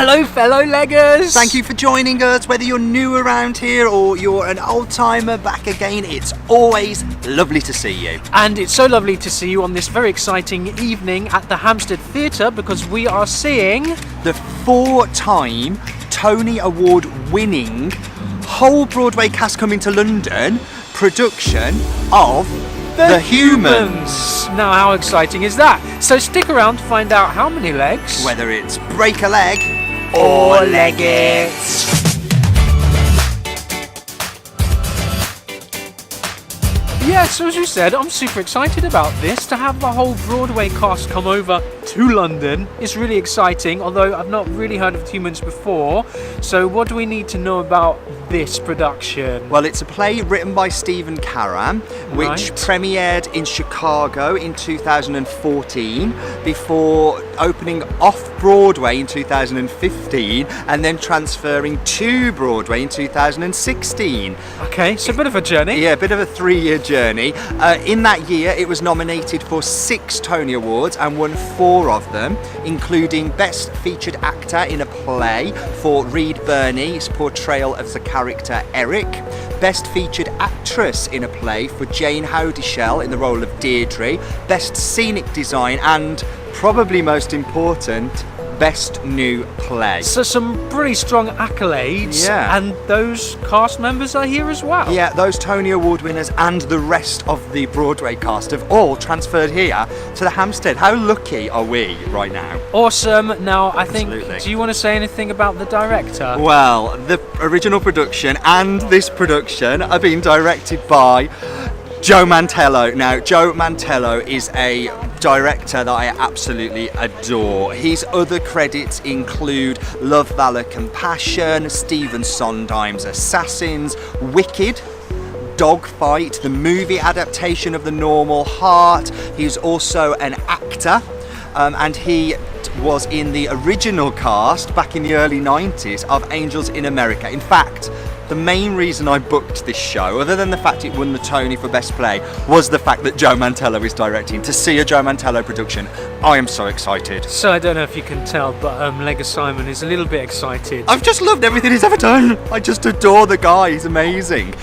Hello, fellow leggers! Thank you for joining us. Whether you're new around here or you're an old-timer back again, it's always lovely to see you. And it's so lovely to see you on this very exciting evening at the Hampstead Theatre because we are seeing the 4-time Tony Award-winning whole Broadway cast coming to London production of The Humans. Now, how exciting is that? So stick around to find out how many legs, Whether it's break a leg or leg it. Yeah, so as you said, I'm super excited about this. To have the whole Broadway cast come over to London is really exciting, although I've not really heard of The Humans before. So what do we need to know about this production? Well, it's a play written by Stephen Karam, which premiered in Chicago in 2014 before opening off-Broadway in 2015 and then transferring to Broadway in 2016. Okay, so a bit of a journey. Yeah, a bit of a 3-year journey. In that year, it was nominated for 6 Tony Awards and won 4 of them, including Best Featured Actor in a Play for Reed Birney's portrayal of the character Eric, Best Featured Actress in a Play for Jane Howdishell in the role of Deirdre, Best Scenic Design, and, probably most important, Best New Play. So some pretty strong accolades. Yeah. And those cast members are here as well. Yeah, those Tony Award winners and the rest of the Broadway cast have all transferred here to the Hampstead. How lucky are we right now? Awesome. Now, I Absolutely. think, do you want to say anything about the director? Well, the original production and this production are being directed by Joe Mantello. Now, Joe Mantello is a director that I absolutely adore. His other credits include Love, Valor, Compassion, Stephen Sondheim's Assassins, Wicked, Dogfight, the movie adaptation of The Normal Heart. He's also an actor, and he was in the original cast back in the early 90s of Angels in America. In fact, the main reason I booked this show, other than the fact it won the Tony for Best Play, was the fact that Joe Mantello is directing. To see a Joe Mantello production, I am so excited. So I don't know if you can tell, but Lega Simon is a little bit excited. I've just loved everything he's ever done. I just adore the guy, he's amazing.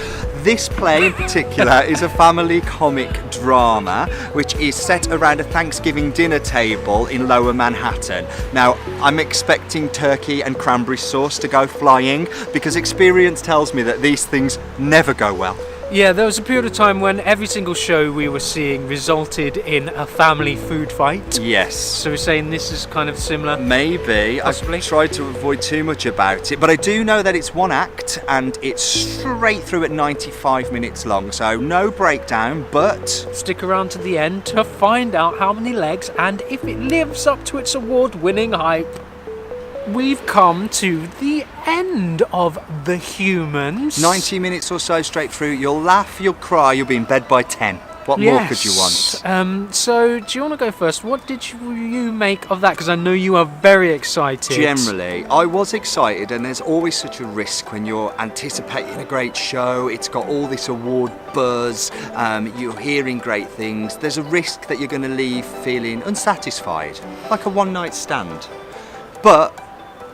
This play in particular is a family comic drama which is set around a Thanksgiving dinner table in Lower Manhattan. Now, I'm expecting turkey and cranberry sauce to go flying because experience tells me that these things never go well. Yeah, there was a period of time when every single show we were seeing resulted in a family food fight. Yes. So we're saying this is kind of similar? Maybe. Possibly. I've tried to avoid too much about it, but I do know that it's one act and it's straight through at 95 minutes long, so no breakdown, but Stick around to the end to find out how many legs and if it lives up to its award-winning hype. We've come to the end of The Humans. 90 minutes or so straight through. You'll laugh, you'll cry, you'll be in bed by 10. What more could you want? So, do you want to go first? What did you make of that? Because I know you are very excited. Generally, I was excited, and there's always such a risk when you're anticipating a great show. It's got all this award buzz, you're hearing great things. There's a risk that you're going to leave feeling unsatisfied, like a one-night stand. But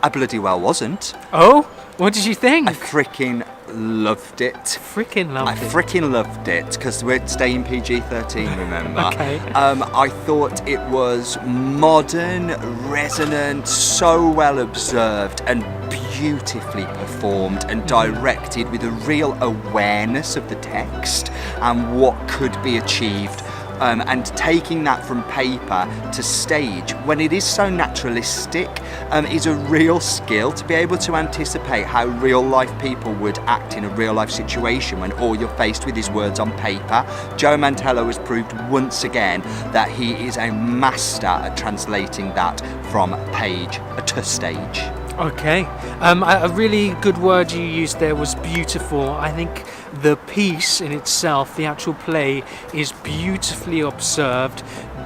I bloody well wasn't. Oh? What did you think? I freaking loved it. Freaking loved it. I freaking loved it because we're staying PG-13, remember? Okay. I thought it was modern, resonant, so well observed and beautifully performed and directed with a real awareness of the text and what could be achieved. And taking that from paper to stage when it is so naturalistic is a real skill to be able to anticipate how real life people would act in a real life situation when all you're faced with is words on paper. Joe Mantello has proved once again that he is a master at translating that from page to stage. Okay. A really good word you used there was beautiful. I think the piece in itself, the actual play, is beautifully observed,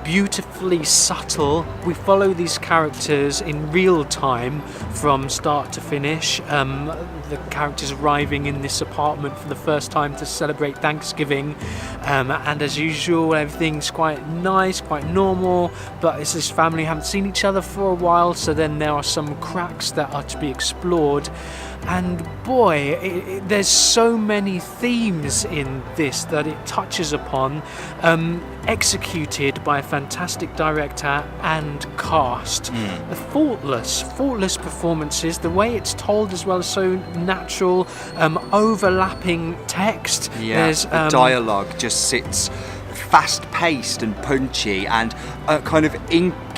beautifully subtle. We follow these characters in real time from start to finish. The characters arriving in this apartment for the first time to celebrate Thanksgiving, and as usual everything's quite nice, quite normal, but it's this family who haven't seen each other for a while, so then there are some cracks that are to be explored. And boy, there's so many themes in this that it touches upon, executed by a fantastic director and cast. The faultless performances, the way it's told as well is so natural, overlapping text. There's the dialogue just sits fast-paced and punchy and kind of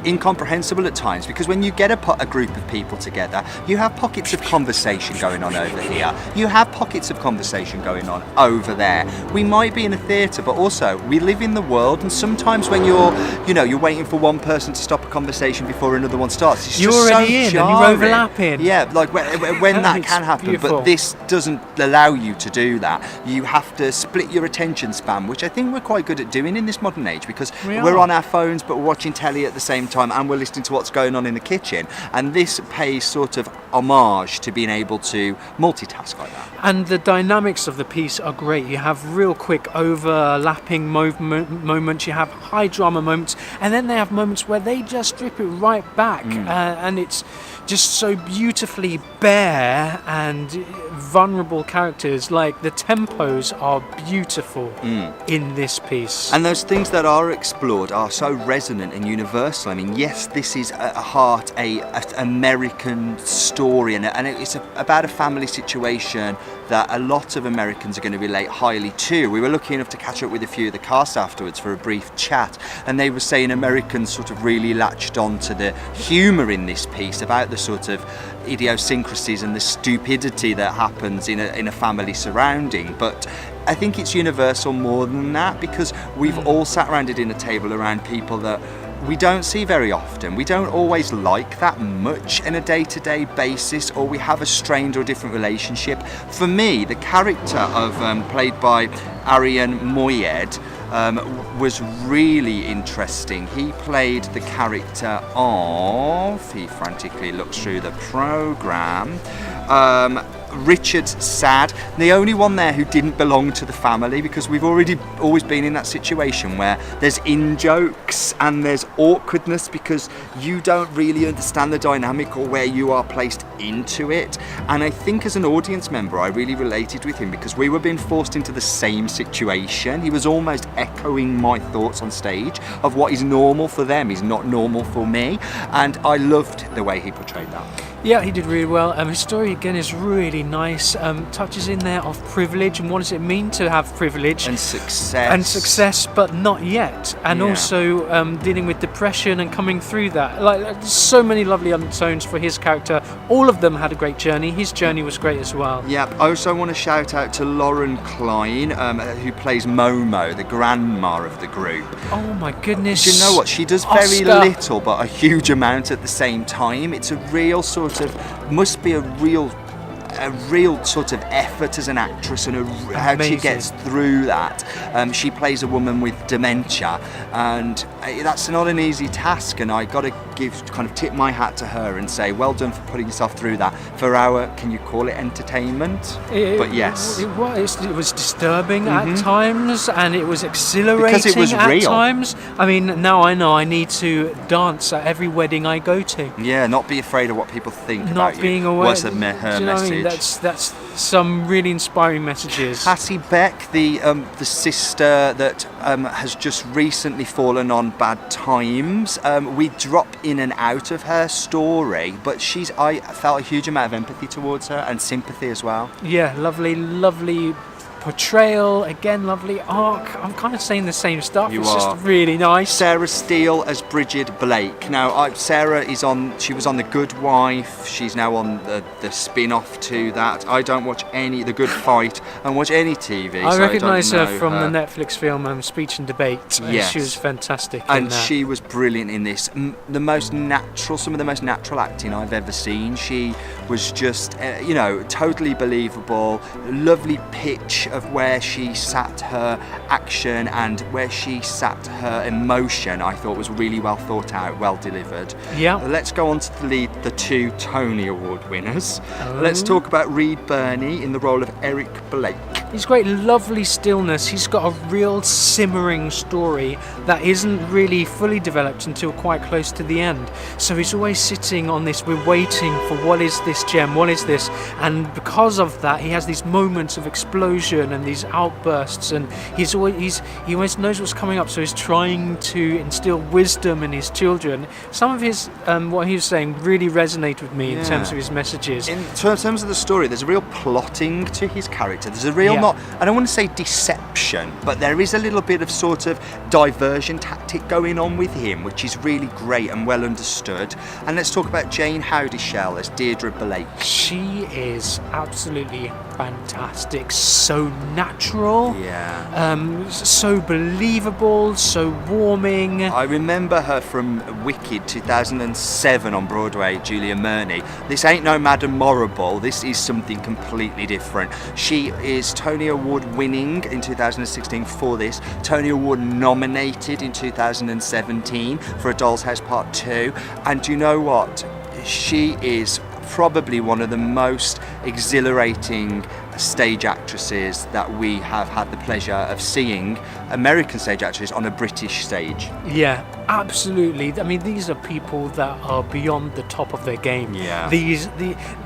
incomprehensible at times, because when you get a group of people together, you have pockets of conversation going on over here, you have pockets of conversation going on over there. We might be in a theatre, but also we live in the world, and sometimes when you're waiting for one person to stop a conversation before another one starts, it's you're just already so in jarring. and you're overlapping. Yeah, like when that can happen, beautiful. but this doesn't allow you to do that. You have to split your attention span, which I think we're quite good at doing in this modern age, because we're on our phones but we're watching telly at the same time and we're listening to what's going on in the kitchen, and this pays sort of homage to being able to multitask like that. And the dynamics of the piece are great. You have real quick overlapping moments, you have high drama moments, and then they have moments where they just strip it right back, and it's just so beautifully bare and vulnerable characters. Like, the tempos are beautiful in this piece. And those things that are explored are so resonant and universal. I mean, yes, this is at heart a American story, and it's about a family situation that a lot of Americans are going to relate highly to. We were lucky enough to catch up with a few of the cast afterwards for a brief chat, and they were saying Americans sort of really latched on to the humour in this piece, about the sort of idiosyncrasies and the stupidity that happens in a family surrounding. But I think it's universal more than that, because we've all sat around a dinner table around people that we don't see very often. We don't always like that much on a day-to-day basis, or we have a strained or different relationship. For me, the character of played by Arian Moayed was really interesting. He played the character of, he frantically looks through the programme, Richard Sad, the only one there who didn't belong to the family, because we've always been in that situation where there's in-jokes and there's awkwardness because you don't really understand the dynamic or where you are placed into it. And I think as an audience member I really related with him, because we were being forced into the same situation. He was almost echoing my thoughts on stage of what is normal for them is not normal for me, and I loved the way he portrayed that. Yeah, he did really well. His story again is really nice. Touches in there of privilege and what does it mean to have privilege and success, but not yet. And also dealing with depression and coming through that. Like, so many lovely undertones for his character. All of them had a great journey. His journey was great as well. Yeah. I also want to shout out to Lauren Klein, who plays Momo, the grandma of the group. Oh my goodness! Do you know what? She does very little, but a huge amount at the same time. It's a real must be a real sort of effort as an actress, and how she gets through that. She plays a woman with dementia, and that's not an easy task, and I got to tip my hat to her and say well done for putting yourself through that for our, can you call it entertainment? But yes, it was disturbing at times, and it was exhilarating because it was at real. times. I mean, now I know I need to dance at every wedding I go to. Yeah, not be afraid of what people think not about being you. aware. Was her message. I mean? That's some really inspiring messages. Hattie Beck, the sister that has just recently fallen on bad times. We drop in and out of her story, but I felt a huge amount of empathy towards her and sympathy as well. Yeah, lovely portrayal, again, lovely arc. I'm kind of saying the same stuff. It's just really nice. Sarah Steele as Bridget Blake. Now, Sarah she was on The Good Wife. She's now on the spin-off to that. I don't watch The Good Fight. I don't watch any TV. I recognise her from the Netflix film Speech and Debate. Yes. She was fantastic. And she was brilliant in this. Some of the most natural acting I've ever seen. She was just, totally believable. Lovely pitch of where she sat her action and where she sat her emotion, I thought was really well thought out, well delivered. Yeah. Let's go on to lead the 2 Tony Award winners. Let's talk about Reed Birney in the role of Eric Blake. He's great, lovely stillness. He's got a real simmering story that isn't really fully developed until quite close to the end. So he's always sitting on this, we're waiting for what is this gem, what is this? And because of that, he has these moments of explosion and these outbursts, and he always knows what's coming up, so he's trying to instill wisdom in his children. Some of his, what he was saying really resonated with me in terms of his messages. In terms of the story, there's a real plotting to his character. There's a real, I don't want to say deception, but there is a little bit of sort of diversion tactic going on with him, which is really great and well understood. And let's talk about Jane Howdishell as Deirdre Blake. She is absolutely fantastic, so natural, so believable, so warming. I remember her from Wicked 2007 on Broadway, Julia Murney. This ain't no Madame Morrible, this is something completely different. She is Tony Award winning in 2016 for this, Tony Award nominated in 2017 for A Doll's House Part 2, and do you know what? She is probably one of the most exhilarating stage actresses that we have had the pleasure of seeing, American stage actresses on a British stage. Yeah, absolutely. I mean, these are people that are beyond the top of their game. Yeah. They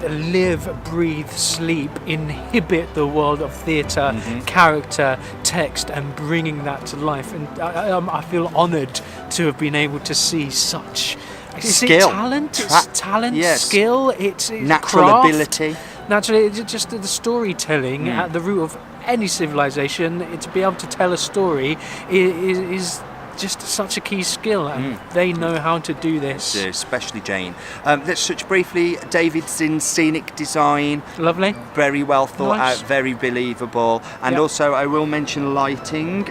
live, breathe, sleep, inhabit the world of theatre, character, text, and bringing that to life. And I feel honoured to have been able to see such skill, talent. It's talent, skill. It's natural craft. ability. Naturally, it's just the storytelling at the root of any civilization. To be able to tell a story is just such a key skill, and they know how to do this. Especially Jane. Let's touch briefly. David's in Scenic Design. Lovely. Very well thought Nice. out, very believable. And also I will mention lighting.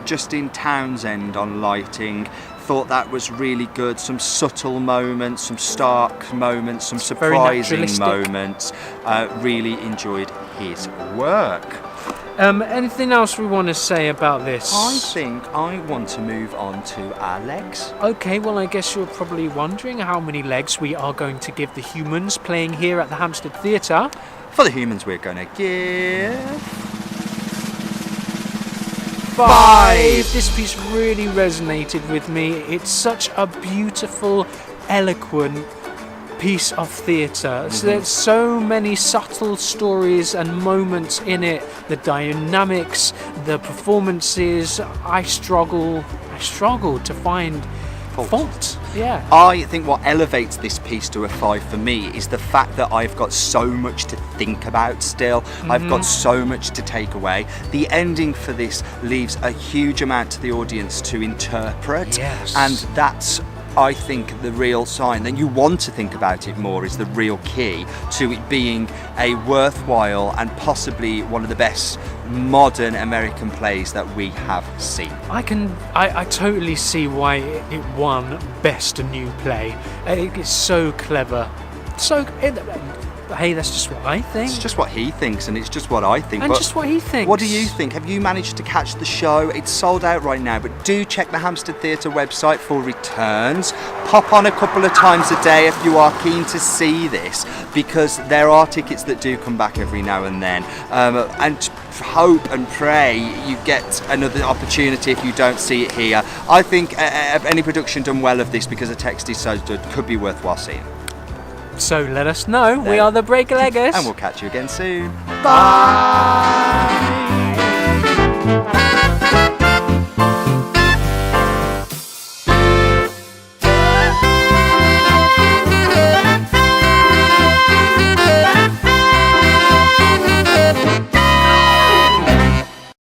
Justin Townsend on lighting. Thought that was really good. Some subtle moments, some stark moments, some surprising moments. Really enjoyed his work. Anything else we want to say about this? I think I want to move on to our legs. Okay, well, I guess you're probably wondering how many legs we are going to give the humans playing here at the Hampstead Theatre. For the humans, we're going to give 5. This piece really resonated with me. It's such a beautiful, eloquent piece of theatre. So there's so many subtle stories and moments in it. The dynamics, the performances. I struggle to find fault. Yeah. I think what elevates this piece to a 5 for me is the fact that I've got so much to think about still. I've got so much to take away. The ending for this leaves a huge amount to the audience to interpret. Yes. And that's, I think, the real sign that you want to think about it more is the real key to it being a worthwhile and possibly one of the best modern American plays that we have seen. I totally see why it won Best New Play. It's so clever. Hey, that's just what I think. It's just what he thinks, and it's just what I think. And but just what he thinks. What do you think? Have you managed to catch the show? It's sold out right now, but do check the Hampstead Theatre website for returns. Pop on a couple of times a day if you are keen to see this, because there are tickets that do come back every now and then. And hope and pray you get another opportunity if you don't see it here. I think any production done well of this, because the text is so good, could be worthwhile seeing. So let us know. We are the Break-A-Leggers. And we'll catch you again soon. Bye.